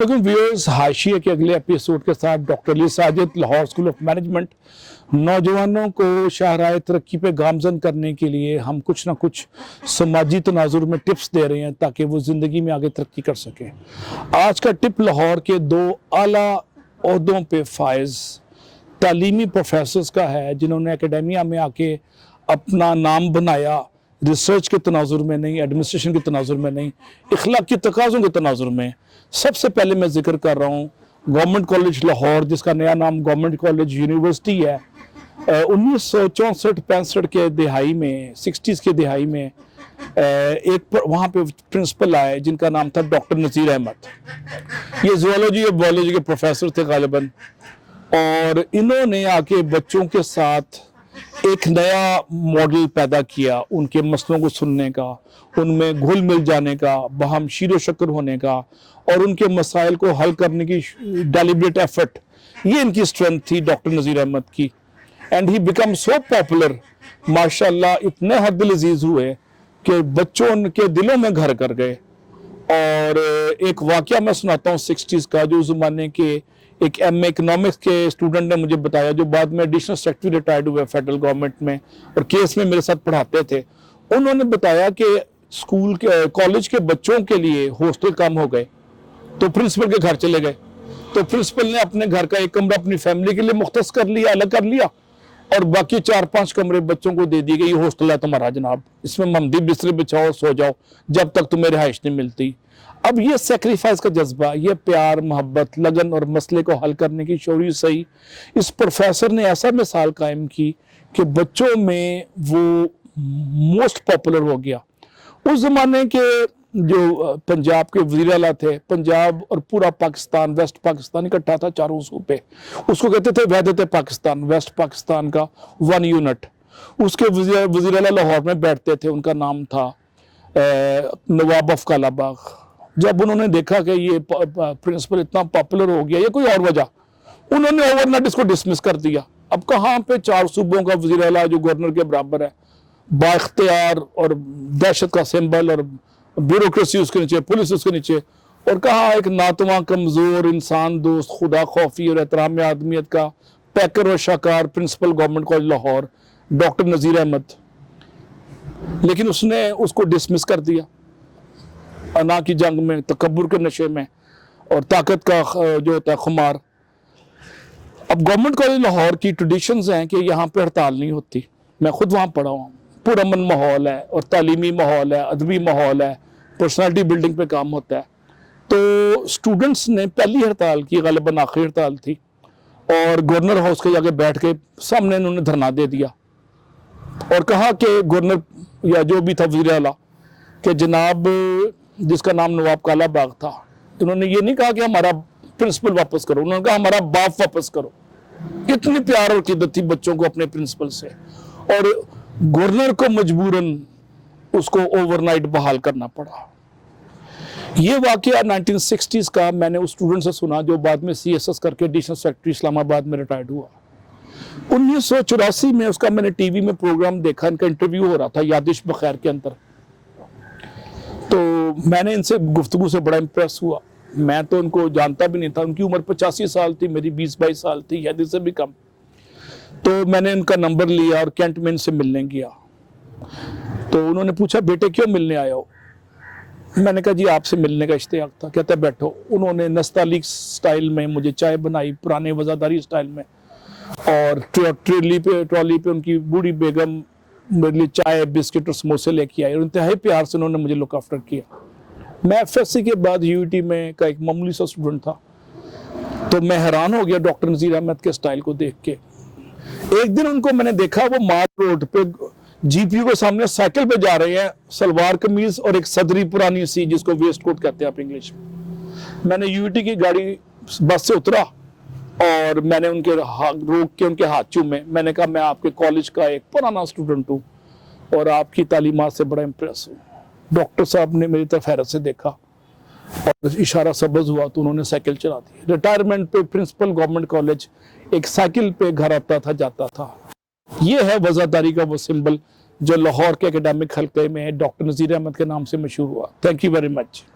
लेकिन व्यूअर्स, हाशिए के अगले एपिसोड के साथ doctor Ali Sajid, Lahore school of management, नौजवानों को शाहराह तरक्की पे गामजन करने के लिए हम कुछ ना कुछ समाजी तनाजुर में टिप्स दे रहे हैं ताकि वो ज़िंदगी में आगे तरक्की कर सकें। आज का टिप लाहौर के दो आला ओहदों पे फायज तालीमी प्रोफेसर्स का है, जिन्होंने एकेडेमिया में आके अपना नाम बनाया, रिसर्च के तनाजुर में नहीं, एडमिनिस्ट्रेशन के तनाजुर में नहीं, इखलाक की तकाज़ों के तनाजुर में। सबसे पहले मैं जिक्र कर रहा हूँ गवर्नमेंट कॉलेज लाहौर, जिसका नया नाम गवर्नमेंट कॉलेज यूनिवर्सिटी है। 1964-65 के दिहाई में, 60s के दिहाई में एक वहाँ पे प्रिंसिपल आए जिनका नाम था डॉक्टर नज़ीर अहमद। ये ज़ूलॉजी और बायोलॉजी के प्रोफेसर थे गालिबन, और इन्होंने आके बच्चों के साथ एक नया मॉडल पैदा किया उनके मसलों को सुनने का, उनमें घुल मिल जाने का, बहम शीरो शक्र होने का, और उनके मसाइल को हल करने की डेलिब्रेट एफर्ट। ये इनकी स्ट्रेंथ थी डॉक्टर नज़ीर अहमद की। And he become so popular, माशाल्लाह इतने हद अजीज हुए कि बच्चों के दिलों में घर कर गए। और एक वाक़या मैं सुनाता हूँ 60s का, जो ज़माने के एक MA इकोनॉमिक्स के स्टूडेंट ने मुझे बताया, जो बाद में एडिशनल सेक्रेटरी रिटायर्ड हुए फेडरल गवर्नमेंट में और केस में मेरे साथ पढ़ाते थे। उन्होंने बताया कि स्कूल के कॉलेज के बच्चों के लिए हॉस्टल कम हो गए तो प्रिंसिपल के घर चले गए। तो प्रिंसिपल ने अपने घर का एक कमरा अपनी फैमिली के लिए मुख्तस कर लिया, अलग कर लिया, और बाकी 4-5 कमरे बच्चों को दे दिए गए, ये हॉस्टल है तुम्हारा जनाब, इसमें ममदी बिस्तरे बिछाओ, सो जाओ जब तक तुम्हें रिहाइश नहीं मिलती। अब ये सेक्रीफाइस का जज्बा, ये प्यार, मोहब्बत, लगन और मसले को हल करने की शौरी सही इस प्रोफेसर ने ऐसा मिसाल कायम की कि बच्चों में वो मोस्ट पॉपुलर हो गया। उस जमाने के जो पंजाब के वज़ीर आला थे, पंजाब और पूरा पाकिस्तान, वेस्ट पाकिस्तान इकट्ठा था चारों सूबे, उसको कहते थे वहदत पाकिस्तान, वेस्ट पाकिस्तान का 1 यूनिट। उसके वज़ीर आला लाहौर में बैठते थे, उनका नाम था नवाब ऑफ कालाबाग। जब उन्होंने देखा कि ये प्रिंसिपल इतना पॉपुलर हो गया, ये कोई और वजह, उन्होंने ओवरनाइट इसको डिसमिस कर दिया। अब कहाँ पे 4 सूबों का वज़ीर आला जो गवर्नर के बराबर है, बाइख्तियार और दहशत का सिंबल, और ब्यूरोक्रेसी उसके नीचे, पुलिस उसके नीचे, और कहा एक नातवा, कमजोर, इंसान दोस्त, खुदा खौफी और एहतराम आदमियत का पैकर और शाकार principal government college Lahore doctor Nazir Ahmad. लेकिन उसने उसको डिसमिस कर दिया अना की जंग में, तकब्बुर के नशे में, और ताकत का जो होता है खुमार। अब गवर्नमेंट कॉलेज लाहौर की ट्रेडिशंस हैं कि यहाँ पे हड़ताल नहीं होती। मैं खुद वहाँ पढ़ा हूँ, पुरअमन माहौल है और तालीमी माहौल है, अदबी माहौल है, पर्सनालिटी बिल्डिंग पे काम होता है। तो स्टूडेंट्स ने पहली हड़ताल की, गालिबन आखिरी हड़ताल थी, और गवर्नर हाउस के जाके बैठ के सामने उन्होंने धरना दे दिया और कहा कि गवर्नर या जो भी था वज़ीर आला कि जनाब, जिसका नाम नवाब काला बाग था, उन्होंने ये नहीं कहा कि हमारा प्रिंसिपल वापस करो, उन्होंने कहा हमारा बाप वापस करो। इतनी प्यार और क़िद्दत थी बच्चों को अपने प्रिंसिपल से, और गवर्नर को मजबूरन उसको ओवरनाइट बहाल करना पड़ा। ये वाक़या 1960s का मैंने उस स्टूडेंट से सुना जो बाद में CSS करके एडिशनल सेक्रेटरी इस्लामाबाद में रिटायर्ड हुआ। 1984 में उसका मैंने टीवी में प्रोग्राम देखा, इनका इंटरव्यू हो रहा था यादिश बखैर के अंदर। तो मैंने इनसे गुफ्तगू से बड़ा इम्प्रेस हुआ। मैं तो उनको जानता भी नहीं था, उनकी उम्र 85 साल थी, मेरी 20-22 साल थी, या से भी कम। तो मैंने इनका नंबर लिया और कैंट में इनसे मिलने गया। तो उन्होंने पूछा, बेटे क्यों मिलने आए हो? मैंने कहा, जी आपसे मिलने का इश्तियाक था। कहता बैठो। उन्होंने नस्तालीक स्टाइल में मुझे चाय बनाई, पुराने वज़ादारी स्टाइल में, और ट्रॉली पे उनकी बूढ़ी बेगम मेरे लिए चाय, बिस्किट और समोसे लेके आई, और इंतहाई प्यार से उन्होंने मुझे लुक आफ्टर किया। मैं FSC के बाद UET में का एक मामूली सा स्टूडेंट था, तो मैं हैरान हो गया डॉक्टर नज़ीर अहमद के स्टाइल को देख के। एक दिन उनको मैंने देखा, वो माल रोड पे GPU के सामने साइकिल पे जा रहे हैं, सलवार कमीज और एक सदरी पुरानी सी, जिसको वेस्ट कोट कहते हैं आप इंग्लिश में। मैंने UET की गाड़ी बस से उतरा और मैंने उनके रोक के उनके हाथ चूमे। मैंने कहा, मैं आपके कॉलेज का एक पुराना स्टूडेंट हूँ और आपकी तालीमात से बड़ा इम्प्रेस हूँ। डॉक्टर साहब ने मेरी तरफ हैरत से देखा और इशारा सब्ज़ हुआ तो उन्होंने साइकिल चला दी। रिटायरमेंट पे प्रिंसिपल गवर्नमेंट कॉलेज एक साइकिल पे घर आता था, जाता था। ये है वज़ादारी का वो सिंबल जो लाहौर के एकेडमिक हल्के में डॉक्टर नज़ीर अहमद के नाम से मशहूर हुआ। Thank you very much.